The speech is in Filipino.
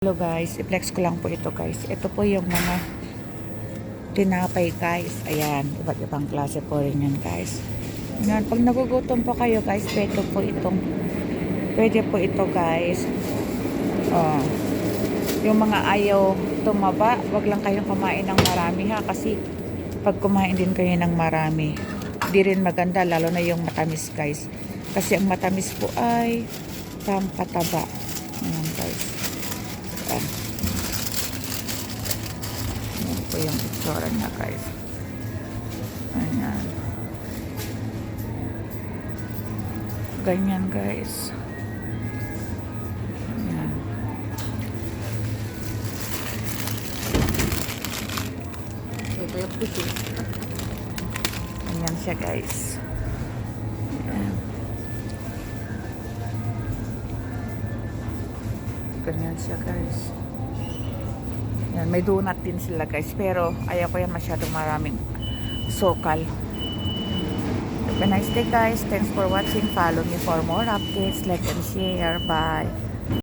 Hello guys, i-flex ko lang po ito guys. Ito po yung mga tinapay guys. Ayan, iba't ibang klase po rin yan guys. Ayan, pag nagugutom po kayo guys, pwede po ito guys. Oh, yung mga ayaw tumaba, wag lang kayong kumain ng marami ha. Kasi pag kumain din kayo ng marami, di rin maganda, lalo na yung matamis guys. Kasi ang matamis po ay pampataba. Ayan guys. Ayan po yung itsura niya guys. Ayan. Ganyan guys. Ayan. Ito yung puso. Ayan siya guys. Ayan. Ganyan siya guys. Yan, may donut din sila guys, pero ayaw ko yan masyadong maraming sokal. Have a nice day guys. Thanks for watching. Follow me for more updates. Like and share. Bye.